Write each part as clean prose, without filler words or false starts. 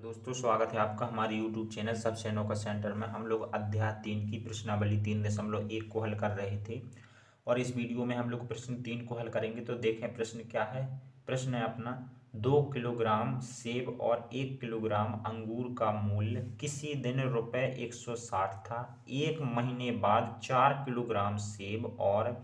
दोस्तों, स्वागत है आपका हमारे YouTube चैनल सबसे अनोखा सेंटर में। हम लोग अध्याय 3 की प्रश्नावली 3.1 को हल कर रहे थे और इस वीडियो में हम लोग प्रश्न 3 को हल करेंगे। तो देखें प्रश्न क्या है। प्रश्न है अपना 2 किलोग्राम सेब और 1 किलोग्राम अंगूर का मूल्य किसी दिन रुपये 160 था। एक महीने बाद 4 किलोग्राम सेब और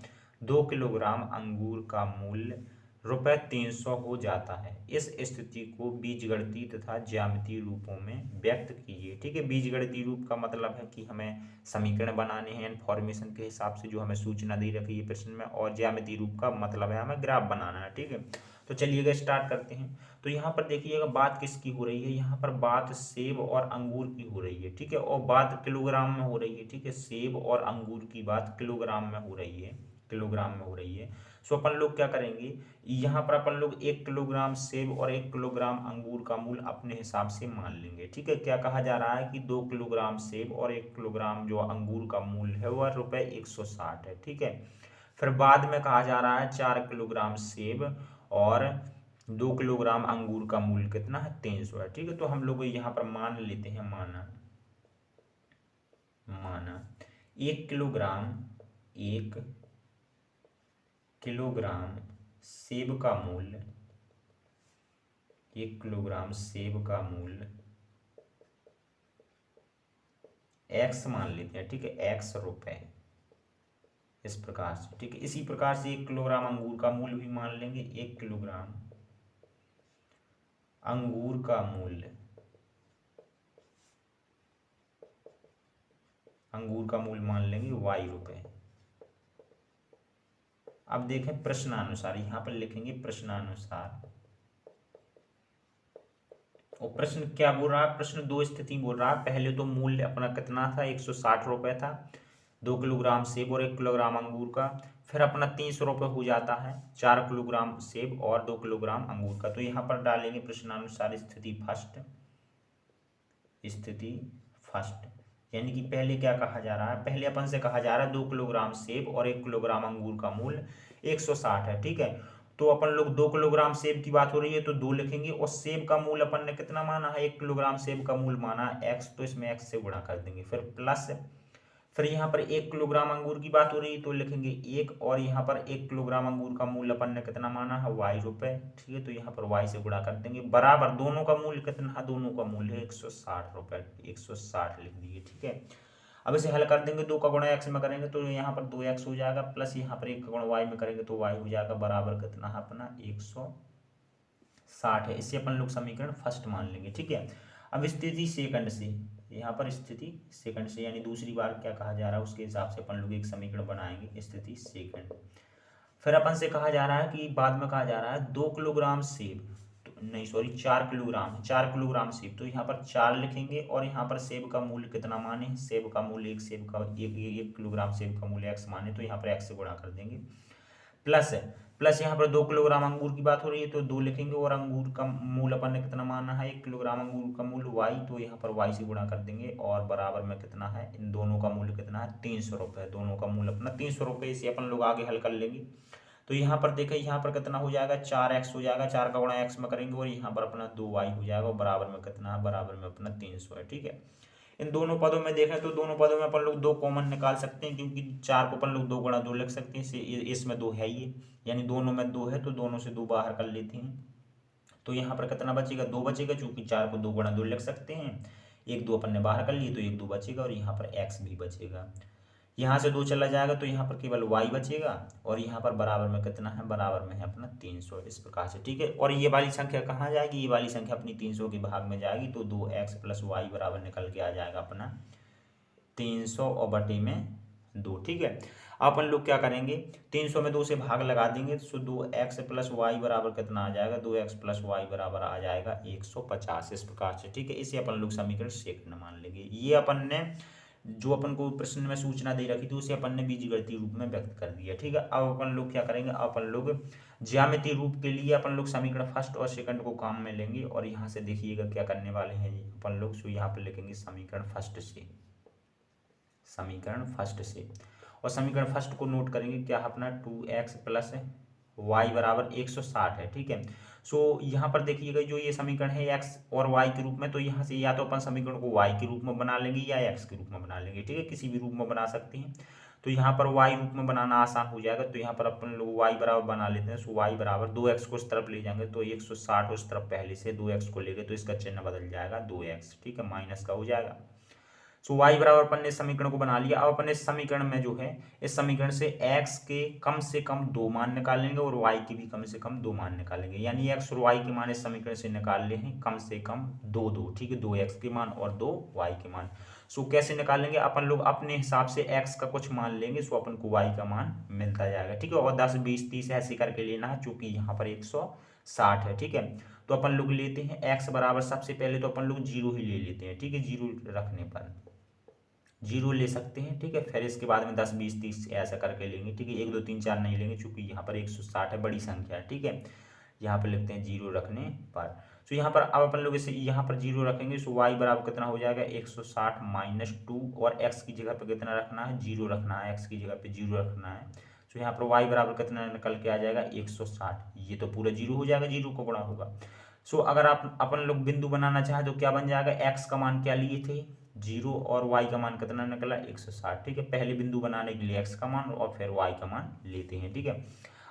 2 किलोग्राम अंगूर का मूल्य रुपये 300 हो जाता है। इस स्थिति को बीजगणितीय तथा ज्यामितीय रूपों में व्यक्त कीजिए। ठीक है, बीजगणितीय रूप का मतलब है कि हमें समीकरण बनाने हैं इन्फॉर्मेशन के हिसाब से जो हमें सूचना दी रखी है प्रश्न में, और ज्यामितीय रूप का मतलब है हमें ग्राफ बनाना है। ठीक है, तो चलिएगा स्टार्ट करते हैं। तो यहाँ पर देखिएगा बात किसकी हो रही है। यहाँ पर बात सेब और अंगूर की हो रही है। ठीक है, और बात किलोग्राम में हो रही है। ठीक है, सेब और अंगूर की बात किलोग्राम में हो रही है, किलोग्राम में हो रही है। सो अपन लोग क्या करेंगे, यहाँ पर अपन लोग 1 किलोग्राम सेब और 1 किलोग्राम अंगूर का मूल्य अपने हिसाब से मान लेंगे। ठीक है, क्या कहा जा रहा है कि 2 किलोग्राम सेब और 1 किलोग्राम जो अंगूर का मूल्य है वह रुपये 160 है। ठीक है, फिर बाद में कहा जा रहा है 4 किलोग्राम सेब और 2 किलोग्राम अंगूर का मूल्य कितना है, 300 है। ठीक है, तो हम लोग यहाँ पर मान लेते हैं, माना माना 1 किलोग्राम 1 किलोग्राम सेब का मूल्य 1 किलोग्राम सेब का मूल्य x मान लेते हैं। ठीक है, x रुपए, इस प्रकार से। ठीक है, इसी प्रकार से 1 किलोग्राम अंगूर का मूल्य भी मान लेंगे। 1 किलोग्राम अंगूर का मूल्य, अंगूर का मूल्य मान लेंगे y रुपए। अब देखें प्रश्नानुसार, यहां पर लिखेंगे प्रश्नानुसार। और प्रश्न क्या बोल रहा है, प्रश्न दो स्थिति बोल रहा है। पहले तो मूल्य अपना कितना था, 160 रुपये था 2 किलोग्राम सेब और 1 किलोग्राम अंगूर का। फिर अपना 300 रुपये हो जाता है 4 किलोग्राम सेब और 2 किलोग्राम अंगूर का। तो यहाँ पर डालेंगे प्रश्नानुसार स्थिति फर्स्ट, स्थिति फर्स्ट। यानी कि पहले क्या कहा जा रहा है, पहले अपन से कहा जा रहा है 2 किलोग्राम सेब और 1 किलोग्राम अंगूर का मूल्य 160 है। ठीक है, तो अपन लोग 2 किलोग्राम सेब की बात हो रही है तो 2 लिखेंगे, और सेब का मूल्य अपन ने कितना माना है, 1 किलोग्राम सेब का मूल्य माना है x, तो इसमें x से गुणा कर देंगे। फिर प्लस, फिर यहाँ पर 1 किलोग्राम अंगूर की बात हो रही है तो लिखेंगे 1, और यहाँ पर 1 किलोग्राम अंगूर का मूल्य अपन ने कितना माना है, y रुपए। ठीक है, तो यहाँ पर y से गुणा कर देंगे, बराबर दोनों का मूल्य कितना है, दोनों का मूल्य है 160 रुपए, 160 लिख दिए। ठीक है, अब इसे हल कर देंगे, 2 का गुणा x में करेंगे तो यहाँ पर 2x हो जाएगा, प्लस यहाँ पर 1 का गुणा y में करेंगे तो y हो जाएगा, बराबर कितना है अपना 160 है। इसे अपन लोग समीकरण फर्स्ट मान लेंगे। ठीक है, अब स्थिति सेकंड से, यहाँ पर स्थिति सेकंड से यानी दूसरी बार क्या कहा जा रहा है उसके हिसाब से अपन लोग एक समीकरण बनाएंगे, स्थिति सेकंड। फिर अपन से कहा जा रहा है कि बाद में कहा जा रहा है 2 किलोग्राम सेब, नहीं सॉरी 4 किलोग्राम है, 4 किलोग्राम सेब, तो यहाँ पर 4 लिखेंगे, और यहाँ पर सेब का मूल्य कितना माने, सेब का मूल्य एक किलोग्राम सेब का मूल्य x माने, तो यहाँ पर x से गुणा कर देंगे। प्लस प्लस यहाँ पर 2 किलोग्राम अंगूर की बात हो रही है तो 2 लिखेंगे, और अंगूर का मूल्य अपन ने कितना माना है, 1 किलोग्राम अंगूर का मूल्य y, तो यहाँ पर y से गुणा कर देंगे, और बराबर में कितना है, इन दोनों का मूल्य कितना है, 300 रुपये। दोनों का मूल्य अपना 300 रुपये, इसे अपन लोग आगे हल कर लेंगे। तो यहाँ पर देखें, यहाँ पर कितना हो जाएगा, 4x हो जाएगा, 4 का गुणा x में करेंगे, और यहाँ पर अपना 2y हो जाएगा, और बराबर में कितना है, बराबर में अपना 300 है। ठीक है, इन दोनों पदों में देखें तो दोनों पदों में अपन लोग 2 कॉमन निकाल सकते हैं, क्योंकि 4 को अपन लोग 2 गुणा 2 लिख सकते हैं, इसमें 2 है ही, यानी दोनों में 2 है, तो दोनों से 2 बाहर कर लेते हैं। तो यहाँ पर कितना बचेगा, 2 बचेगा, चूंकि 4 को 2 गुणा 2 लिख सकते हैं, 1 2 अपन ने बाहर कर लिए तो 1 2 बचेगा, और यहाँ पर x भी बचेगा। यहाँ से 2 चला जाएगा तो यहाँ पर केवल y बचेगा, और यहाँ पर बराबर में कितना है, बराबर में है अपना 300, इस प्रकार से। ठीक है, और ये वाली संख्या कहाँ जाएगी, ये वाली संख्या अपनी 300 के भाग में जाएगी, तो 2x प्लस y बराबर निकल के आ जाएगा अपना 300 और बटे में 2। ठीक है, अपन लोग क्या करेंगे, 300 में 2 से भाग लगा देंगे, तो 2x प्लस वाई बराबर कितना आ जाएगा, 2x प्लस वाई बराबर आ जाएगा 150, इस प्रकार से। ठीक है, इसे अपन लोग समीकरण सेकंड मान लेंगे। ये अपन ने जो अपन को प्रश्न में सूचना दे रखी थी उसे अपन ने बीजगणितीय रूप में व्यक्त कर दिया। ठीक है, अब अपन लोग क्या करेंगे, अपन लोग ज्यामितीय रूप के लिए अपन लोग समीकरण फर्स्ट और सेकंड को काम में लेंगे, और यहाँ से देखिएगा क्या करने वाले हैं अपन लोग। सो यहाँ पर लिखेंगे समीकरण फर्स्ट से, समीकरण फर्स्ट से, और समीकरण फर्स्ट को नोट करेंगे क्या अपना 2x प्लस वाई बराबर 160 है। ठीक है, सो यहाँ पर देखिएगा जो ये समीकरण है x और y के रूप में, तो यहाँ से या तो अपन समीकरण को y के रूप में बना लेंगे या x के रूप में बना लेंगे, ठीक है, किसी भी रूप में बना सकते हैं। तो यहाँ पर y रूप में बनाना आसान हो जाएगा, तो यहाँ पर अपन लोग y बराबर बना लेते हैं। सो y बराबर 2x को उस तरफ ले जाएंगे तो 160 उस तरफ पहले से 2x को लेंगे तो इसका चिन्ह बदल जाएगा 2x, ठीक है, माइनस का हो जाएगा। सो y बराबर अपन ने समीकरण को बना लिया। अब अपन इस समीकरण में जो है, इस समीकरण से x के कम से कम 2 मान निकालेंगे और y के भी कम से कम 2 मान निकालेंगे, यानी x और y के मान इस समीकरण से निकाल ले हैं कम से कम 2, ठीक है, 2x के मान और 2 y के मान। सो कैसे निकालेंगे, अपन लोग अपने हिसाब से x का कुछ मान लेंगे, सो अपन को y का मान मिलता जाएगा, ठीक है, और 10 20 30 ऐसे करके लेना है, चूंकि यहाँ पर 160 है, ठीक है। तो अपन लोग लेते हैं x बराबर, सबसे पहले तो अपन लोग 0 ही ले लेते हैं, ठीक है, 0 रखने पर 0 ले सकते हैं, ठीक है, फिर इसके बाद में 10 20 30 ऐसा करके लेंगे, ठीक है, 1 2 3 4 नहीं लेंगे क्योंकि यहाँ पर 160 है, बड़ी संख्या है, ठीक है। यहाँ पर लिखते हैं 0 रखने पर। तो यहाँ पर अब अपन लोग इसे यहाँ पर 0 रखेंगे, सो y बराबर कितना हो जाएगा 160 माइनस 2, और x की जगह पे कितना रखना है 0 रखना है, x की जगह पे 0 रखना है। तो यहाँ पर y बराबर कितना निकल के आ जाएगा 160, ये तो पूरा 0 हो जाएगा, 0 को गुणा होगा। सो अगर आप अपन लोग बिंदु बनाना चाहे तो क्या बन जाएगा, x का मान क्या लिए थे 0 और y का मान कितना निकला 160, ठीक है। पहले बिंदु बनाने के लिए x का मान और फिर y का मान लेते हैं, ठीक है।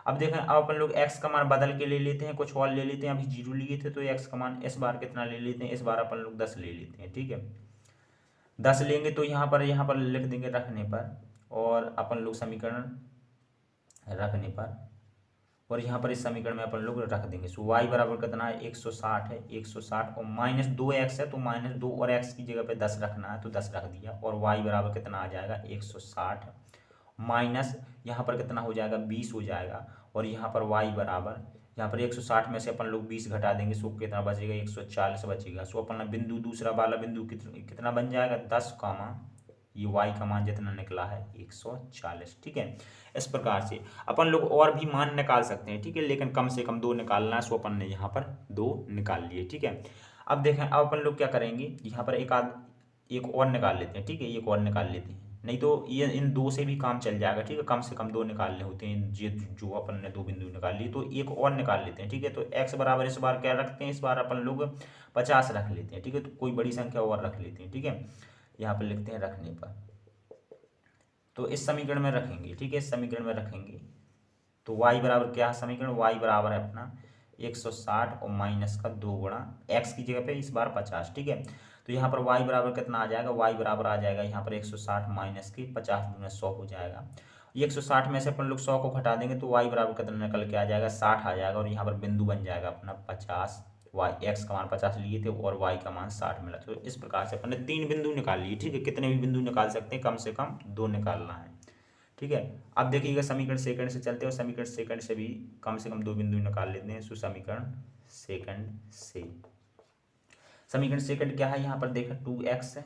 अब देखें, अब अपन लोग x का मान बदल के ले लेते हैं, कुछ और ले लेते हैं, अभी 0 लिए थे तो x का मान इस बार कितना ले लेते हैं, इस बार अपन लोग 10 ले लेते हैं, ठीक है। 10 लेंगे तो यहाँ पर लिख देंगे रखने पर, और अपन लोग समीकरण रखने पर, और यहाँ पर इस समीकरण में अपन लोग रख देंगे। सो y बराबर कितना है 160 है, 160 और माइनस 2x है तो माइनस 2, और x की जगह पे 10 रखना है तो 10 रख दिया, और y बराबर कितना आ जाएगा 160 माइनस यहाँ पर कितना हो जाएगा 20 हो जाएगा, और यहाँ पर y बराबर यहाँ पर 160 में से अपन लोग 20 घटा देंगे, सो कितना बचेगा 140 बचेगा। सो अपना बिंदु दूसरा वाला बिंदु कितना बन जाएगा 10, ये y का मान जितना निकला है 140, ठीक है। इस प्रकार से अपन लोग और भी मान निकाल सकते हैं, ठीक है, लेकिन कम से कम 2 निकालना है, सो अपन ने यहाँ पर 2 निकाल लिए, ठीक है। अब देखें, अब अपन लोग क्या करेंगे, यहाँ पर एक और निकाल लेते हैं, ठीक है, एक और निकाल लेते हैं, नहीं तो ये इन 2 से भी काम चल जाएगा, ठीक है, कम से कम 2 निकालने होते हैं, ये जो अपन ने 2 बिंदु निकाल लिए, तो एक और निकाल लेते हैं, ठीक है। तो x बराबर इस बार क्या रखते हैं, इस बार अपन लोग 50 रख लेते हैं, ठीक है, तो कोई बड़ी संख्या और रख लेते हैं, ठीक है, यहाँ पर लिखते हैं रखने पर। तो इस समीकरण में रखेंगे, ठीक है, इस समीकरण में रखेंगे तो y बराबर क्या है, समीकरण y बराबर है अपना 160 और माइनस का 2 गुणा x की जगह पे इस बार 50, ठीक है। तो यहाँ पर y बराबर कितना आ जाएगा, y बराबर आ जाएगा यहाँ पर 160 माइनस के 50 दूना 100 हो जाएगा। 160 में से अपन लोग 100 को घटा देंगे तो y बराबर कितना निकल के आ जाएगा 60 आ जाएगा, और यहाँ पर बिंदु बन जाएगा अपना 50, x का मान 50 लिए थे और y का मान 60 मिला। तो इस प्रकार से अपन ने 3 बिंदु निकाल लिए, ठीक है, कितने भी बिंदु निकाल सकते हैं, कम से कम 2 निकालना है, ठीक है। अब देखिएगा समीकरण सेकंड से चलते हैं, और समीकरण सेकंड से भी कम से कम 2 बिंदु निकाल लेते हैं। सो समीकरण सेकंड क्या है, यहाँ पर देखा 2x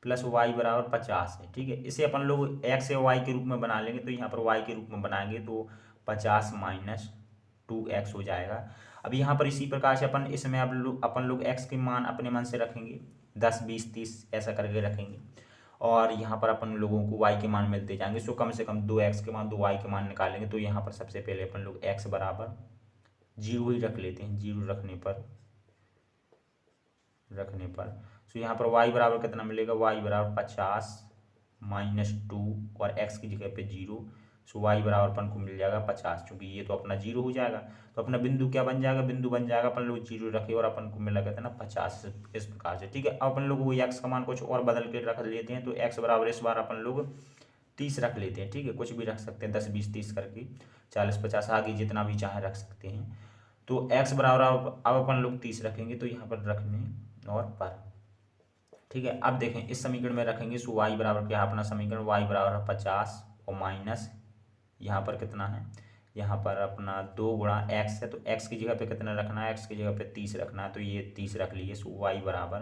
प्लस y बराबर 50 है, ठीक है। इसे अपन लोग x या y के रूप में बना लेंगे, तो यहाँ पर y के रूप में बनाएंगे तो 50 माइनस 2x हो जाएगा। अब यहाँ पर इसी प्रकार से इसमें अपन लोग x के मान अपने मन से रखेंगे, 10 20 30 ऐसा करके रखेंगे, और यहाँ पर अपन लोगों को y के मान मिलते जाएंगे। सो कम से कम 2x के मान 2y के मान निकालेंगे, तो यहाँ पर सबसे पहले अपन लोग x बराबर 0 ही रख लेते हैं, 0 रखने पर सो यहाँ पर y बराबर कितना मिलेगा, y बराबर 50 माइनस 2 और x की जगह पे 0, सो y बराबर अपन को मिल जाएगा 50, क्योंकि ये तो अपना 0 हो जाएगा। तो अपना बिंदु क्या बन जाएगा, बिंदु बन जाएगा अपन लोग 0 रखे और अपन को मिला कितना 50, इस प्रकार से, ठीक है। अब अपन लोग वो x का मान कुछ और बदल के रख लेते हैं, तो x बराबर इस बार अपन लोग 30 रख लेते हैं, ठीक है, कुछ भी रख सकते हैं 10 20 30 करके, 40 50 आगे जितना भी चाहे रख सकते हैं। तो x बराबर अब अपन लोग 30 रखेंगे, तो यहाँ पर रखने और पर, ठीक है। अब देखें इस समीकरण में रखेंगे, सो y बराबर क्या है अपना समीकरण, y बराबर है 50 और माइनस यहाँ पर कितना है, यहाँ पर अपना 2 गुणा x है, तो x की जगह पे कितना रखना है, x की जगह पे 30 रखना है, तो ये 30 रख लिए। सो y बराबर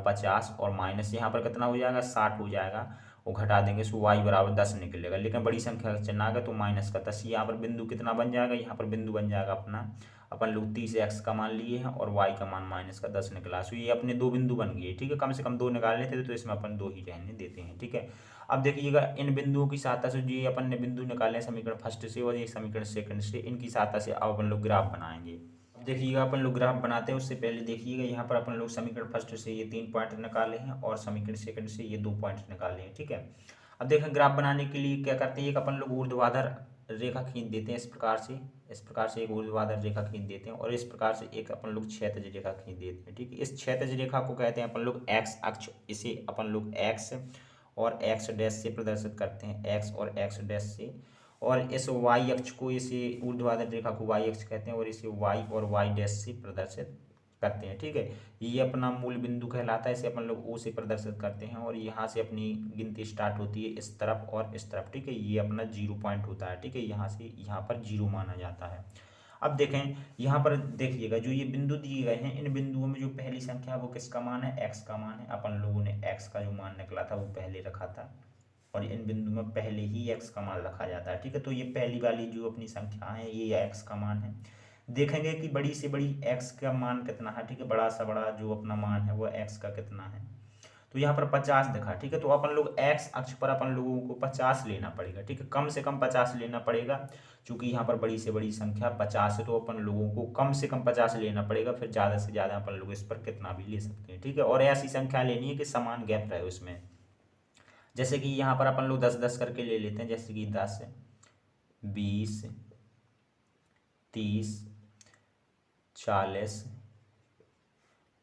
50 और माइनस यहाँ पर कितना हो जाएगा 60 हो जाएगा, वो घटा देंगे, सो y बराबर 10 निकलेगा, लेकिन बड़ी संख्या का चिन्ह आ गया तो माइनस का 10। यहाँ पर बिंदु कितना बन जाएगा, यहाँ पर बिंदु बन जाएगा अपना अपन लोग 30x का मान लिए हैं और y का मान -10 निकला। सो ये अपने दो बिंदु बन गए, ठीक है। कम से कम दो निकाल लेते तो इसमें अपन दो ही रहने देते हैं, ठीक है। अब देखिएगा इन बिंदुओं की सहायता से, जो ये अपन ने बिंदु निकाले समीकरण फर्स्ट से और ये समीकरण सेकंड से, इनकी सहायता से अब अपन लोग ग्राफ बनाएंगे। देखिएगा अपन लोग ग्राफ बनाते हैं उससे पहले देखिएगा यहाँ पर अपन लोग समीकरण फर्स्ट से ये 3 पॉइंट निकाले हैं और समीकरण सेकंड से ये 2 पॉइंट निकाले हैं, ठीक है। अब देखें ग्राफ बनाने के लिए क्या करते हैं, एक अपन लोग ऊर्ध्वाधर रेखा खींच देते हैं इस प्रकार से एक ऊर्ध्वाधर रेखा खींच देते हैं और इस प्रकार से एक अपन लोग क्षैतिज रेखा खींच देते हैं, ठीक है। इस क्षैतिज रेखा को कहते हैं अपन लोग एक्स अक्ष, इसे अपन लोग एक्स और एक्स डैश से प्रदर्शित करते हैं, एक्स और एक्स डैश से। और इस वाई अक्ष को, इसे ऊर्ध्वाधर रेखा को वाई अक्ष कहते हैं और इसे वाई और वाई डैश से प्रदर्शित करते हैं, ठीक है। ये अपना मूल बिंदु कहलाता है, इसे अपन लोग ओ से प्रदर्शित करते हैं और यहाँ से अपनी गिनती स्टार्ट होती है इस तरफ और इस तरफ, ठीक है। ये अपना 0 पॉइंट होता है, ठीक है। यहाँ से यहाँ पर 0 माना जाता है। अब देखें यहाँ पर देखिएगा जो ये बिंदु दिए गए हैं, इन बिंदुओं में जो पहली संख्या है वो किसका मान है, एक्स का मान है। अपन लोगों ने एक्स का जो मान निकला था वो पहले रखा था और इन बिंदु में पहले ही एक्स का मान रखा जाता है, ठीक है। तो ये पहली वाली जो अपनी संख्या है ये एक्स का मान है। देखेंगे कि बड़ी से बड़ी एक्स का मान कितना है, ठीक है। बड़ा सा बड़ा जो अपना मान है वो एक्स का कितना है, तो यहाँ पर 50 दिखा, ठीक है। तो अपन लोग एक्स अक्ष पर अपन लोगों को 50 लेना पड़ेगा, ठीक है। कम से कम 50 लेना पड़ेगा, क्योंकि यहाँ पर बड़ी से बड़ी संख्या 50 है, तो अपन लोगों को कम से कम 50 लेना पड़ेगा। फिर ज़्यादा से ज़्यादा अपन लोग इस पर कितना भी ले सकते हैं, ठीक है। और ऐसी संख्या लेनी है कि समान गैप रहे उसमें। जैसे कि यहाँ पर अपन लोग 10-10 करके ले लेते हैं, जैसे कि 10, 20, 30, 40,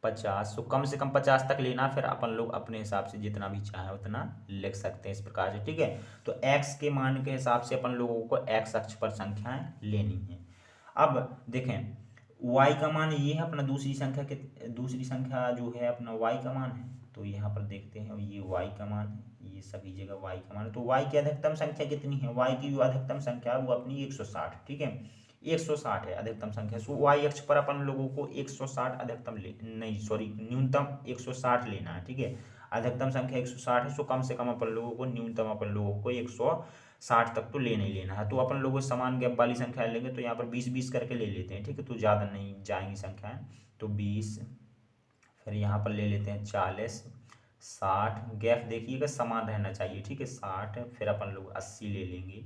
50। तो कम से कम 50 तक लेना, फिर अपन लोग अपने हिसाब से जितना भी चाहे उतना लिख सकते हैं इस प्रकार से, ठीक है। तो x के मान के हिसाब से अपन लोगों को x अक्ष पर संख्याएं लेनी है। अब देखें y का मान ये है अपना, दूसरी संख्या जो है अपना y का मान है। तो यहाँ पर देखते हैं ये y का मान है, ये सभी जगह y का मान है। तो y की अधिकतम संख्या कितनी है, y की जो अधिकतम संख्या है वो अपनी 160, ठीक है। 160 है अधिकतम संख्या। सो वाई अक्ष पर अपन लोगों को 160 अधिकतम न्यूनतम 160 लेना है, ठीक है। अधिकतम संख्या 160 है, सो कम से कम अपन लोगों को न्यूनतम अपन लोगों को 160 तक तो लेना ही लेना है। तो अपन लोगों समान गैप वाली संख्या लेंगे, तो यहाँ पर 20-20 करके ले लेते हैं, ठीक है। तो ज़्यादा नहीं जाएंगी संख्याएं, तो 20, फिर यहाँ पर ले लेते हैं 40, 60। गैप देखिएगा समान रहना चाहिए, ठीक है, 60। फिर अपन लोग 80 ले लेंगे,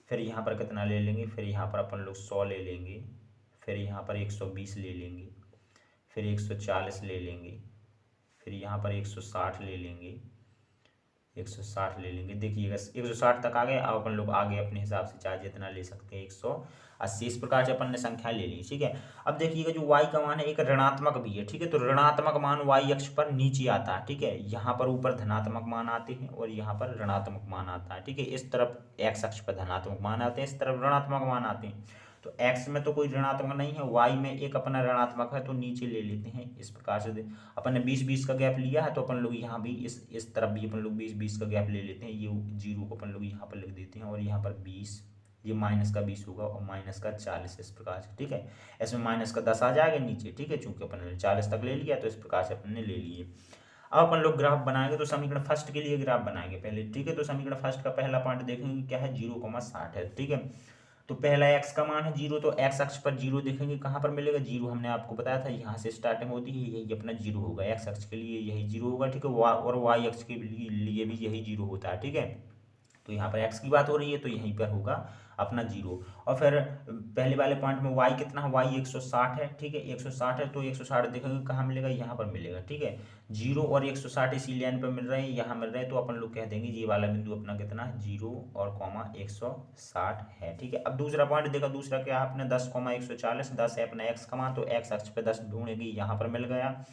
फिर यहाँ पर कितना ले लेंगे, फिर यहाँ पर अपन लोग 100 ले लेंगे, फिर यहाँ पर 120 ले लेंगे, फिर 140 ले लेंगे, फिर यहाँ पर 160 ले लेंगे, 160 ले लेंगे। देखिएगा 160 तक आ गए। अब अपन लोग आगे अपने हिसाब से चाहे जितना ले सकते हैं, 180। इस प्रकार से अपन ने संख्या ले ली, ठीक है। अब देखिएगा जो y का मान है एक ऋणात्मक भी है, ठीक है। तो ऋणात्मक मान y अक्ष पर नीचे आता है, ठीक है। यहाँ पर ऊपर धनात्मक मान आते हैं और यहाँ पर ऋणात्मक मान आता है, ठीक है। इस तरफ x अक्ष पर धनात्मक मान आते हैं, इस तरफ ऋणात्मक मान आते हैं। तो x में तो कोई ऋणात्मक नहीं है, y में एक अपना ऋणात्मक है, तो नीचे ले लेते हैं इस प्रकार से। अपन ने 20-20 का गैप लिया है, तो अपन लोग यहाँ भी इस तरफ भी अपन लोग 20-20 का गैप ले लेते हैं। ये 0 को अपन लोग यहाँ पर लिख देते हैं और यहाँ पर 20, ये -20 होगा और -40 इस प्रकार से, ठीक है। इसमें -10 आ जाएगा नीचे, ठीक है, चूंकि अपन ने 40 तक ले लिया, तो इस प्रकार से अपन ने ले लिए। अब अपन लोग ग्राफ बनाएंगे, तो समीकरण फर्स्ट के लिए ग्राफ बनाएंगे पहले, ठीक है। तो समीकरण फर्स्ट का पहला पॉइंट देखेंगे क्या है, 0,60 है, ठीक है। तो पहला x का मान है 0, तो x अक्ष पर 0 देखेंगे कहाँ पर मिलेगा, 0 हमने आपको बताया था यहाँ से स्टार्टिंग होती है, यही अपना 0 होगा। x अक्ष के लिए यही 0 होगा, ठीक है। और y अक्ष के लिए भी यही 0 होता है, ठीक है। तो यहाँ पर x की बात हो रही है, तो यहीं पर होगा अपना 0। और फिर पहले वाले पॉइंट में y कितना है, y 160 है, ठीक है। 160 है, तो 160 देखेंगे कहाँ मिलेगा, यहाँ पर मिलेगा, ठीक है। 0 और 160 इसी लाइन पर मिल रहे हैं, यहाँ मिल रहे हैं, तो अपन लोग कह देंगे ये वाला बिंदु अपना कितना है, 0 और 160 है, ठीक है। अब दूसरा पॉइंट देखा, दूसरा क्या है अपने 10,140, 10 है अपना x का मान, तो x अक्ष पे 10 ढूंढेंगे, यहाँ पर मिल गया।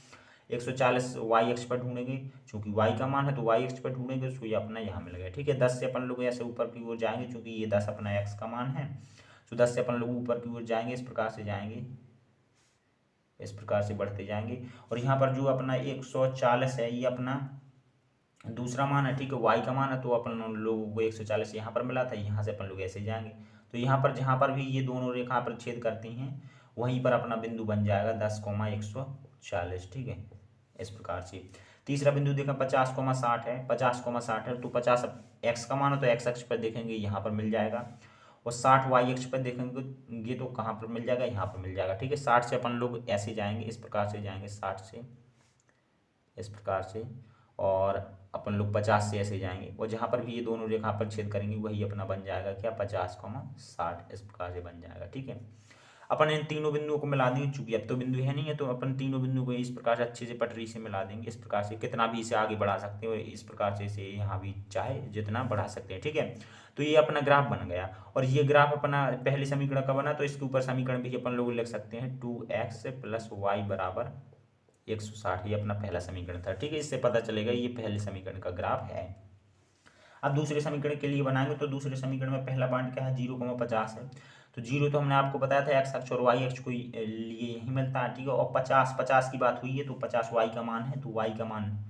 140 y अक्ष पर ढूंढेंगे, चूंकि y का मान है तो y अक्ष पर ढूंढेंगे, तो ये अपना यहाँ मिल गया, ठीक है। 10 से अपन लोग ऐसे ऊपर की ओर जाएंगे, चूंकि ये 10 अपना x का मान है, तो 10 से अपन लोग ऊपर की ओर जाएंगे, इस प्रकार से जाएंगे, इस प्रकार से बढ़ते जाएंगे। और यहाँ पर जो अपना 140 है ये अपना दूसरा मान है, ठीक है, y का मान है, तो अपन लोगों को 140 यहाँ पर मिला था, यहाँ से अपन लोग ऐसे जाएंगे। तो यहाँ पर जहाँ पर भी ये दोनों रेखा पर छेद करती हैं वहीं पर अपना बिंदु बन जाएगा 10,140, ठीक है, इस प्रकार से। तीसरा बिंदु देखा 50,60 है, 50,60 है, तो 50 x का मान है, तो x अक्ष पर देखेंगे यहाँ पर मिल जाएगा। और 60 वाई अक्ष पर देखेंगे तो कहाँ पर मिल जाएगा, यहाँ पर मिल जाएगा। ठीक है, 60 से अपन लोग ऐसे जाएंगे, इस प्रकार से जाएंगे 60 से इस प्रकार से, और अपन लोग 50 से ऐसे जाएंगे, और जहाँ पर भी ये दोनों रेखा पर छेद करेंगे वही अपना बन जाएगा क्या, 50,60 इस प्रकार से बन जाएगा। ठीक है, अपन इन तीनों बिंदुओं को मिला देंगे, चूंकि अब तो बिंदु है नहीं है तो अपन तीनों बिंदुओं को इस प्रकार से अच्छे से पटरी से मिला देंगे। इस प्रकार से कितना भी इसे आगे बढ़ा सकते हैं, और इस प्रकार से इसे यहाँ भी चाहे जितना बढ़ा सकते हैं। ठीक है, तो ये अपना ग्राफ बन गया, और ये ग्राफ अपना पहले समीकरण का बना, तो इसके ऊपर समीकरण भी अपन लोग लिख सकते हैं 2x + y = 160। ये अपना पहला समीकरण था। ठीक है, इससे पता चलेगा ये पहले समीकरण का ग्राफ है। अब दूसरे समीकरण के लिए बनाएंगे, तो दूसरे समीकरण में पहला पॉइंट क्या है, 0,50 है। तो 0 तो हमने आपको बताया था एक्स अक्ष और वाई अक्ष को लिए यही मिलता है। ठीक है, और 50 की बात हुई है तो 50 वाई का मान है, तो वाई का मान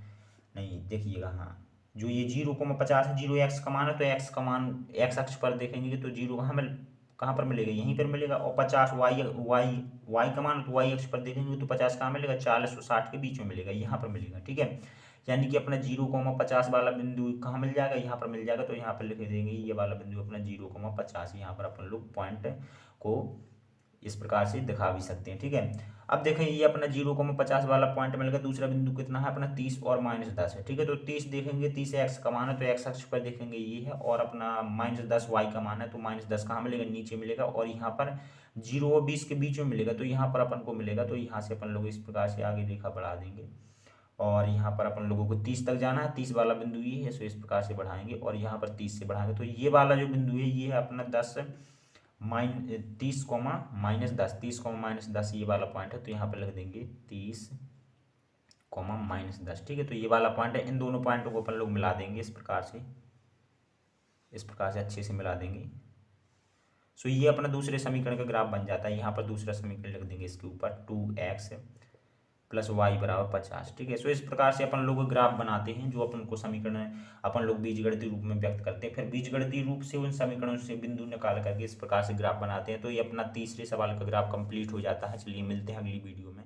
नहीं देखिएगा, हाँ जो ये 0,50 है, 0 एक्स का मान है, तो एक्स का मान एक्स अक्ष पर देखेंगे तो 0 कहाँ पर मिलेगा, यहीं पर मिलेगा। और 50 वाई का मान, तो वाई अक्ष पर देखेंगे तो 50 कहाँ मिलेगा, 40 और 60 के बीच में मिलेगा, यहाँ पर मिलेगा। ठीक है, यानी कि अपना 0,50 वाला बिंदु कहाँ मिल जाएगा, यहाँ पर मिल जाएगा। तो यहाँ पर लिख देंगे ये वाला बिंदु अपना 0,50। यहाँ पर अपन लोग पॉइंट को इस प्रकार से दिखा भी सकते हैं। ठीक है, अब देखें ये अपना 0,50 वाला पॉइंट मिल गया। दूसरा बिंदु कितना है अपना 30 और -10 है। ठीक है, तो 30 देखेंगे, 30 एक्स का मान है तो एक्स अक्ष पर देखेंगे ये है, और अपना -10 वाई का मान है, तो -10 कहाँ मिलेगा, नीचे मिलेगा, और यहाँ पर 0 और 20 के बीच में मिलेगा, तो यहाँ पर अपन को मिलेगा। तो यहाँ से अपन लोग इस प्रकार से आगे रेखा बढ़ा देंगे, और यहाँ पर अपन लोगों को 30 तक जाना है, 30 वाला बिंदु ये है, सो इस प्रकार से बढ़ाएंगे, और यहाँ पर 30 से बढ़ाएंगे, तो ये वाला जो बिंदु है ये है अपना 30, -10 ये वाला पॉइंट है। तो यहाँ पर लिख देंगे 30, -10। ठीक है, तो ये वाला पॉइंट है। इन दोनों पॉइंटों को अपन लोग मिला देंगे इस प्रकार से अच्छे से मिला देंगे। सो ये अपना दूसरे समीकरण का ग्राफ बन जाता है। यहाँ पर दूसरा समीकरण लिख देंगे इसके ऊपर 2x + y = 50। ठीक है, सो इस प्रकार से अपन लोग ग्राफ बनाते हैं, जो अपन को समीकरण अपन लोग बीजगणितीय रूप में व्यक्त करते हैं। फिर बीजगणितीय रूप से उन समीकरणों से बिंदु निकाल करके इस प्रकार से ग्राफ बनाते हैं। तो ये अपना तीसरे सवाल का ग्राफ कंप्लीट हो जाता है। चलिए मिलते हैं अगली वीडियो में।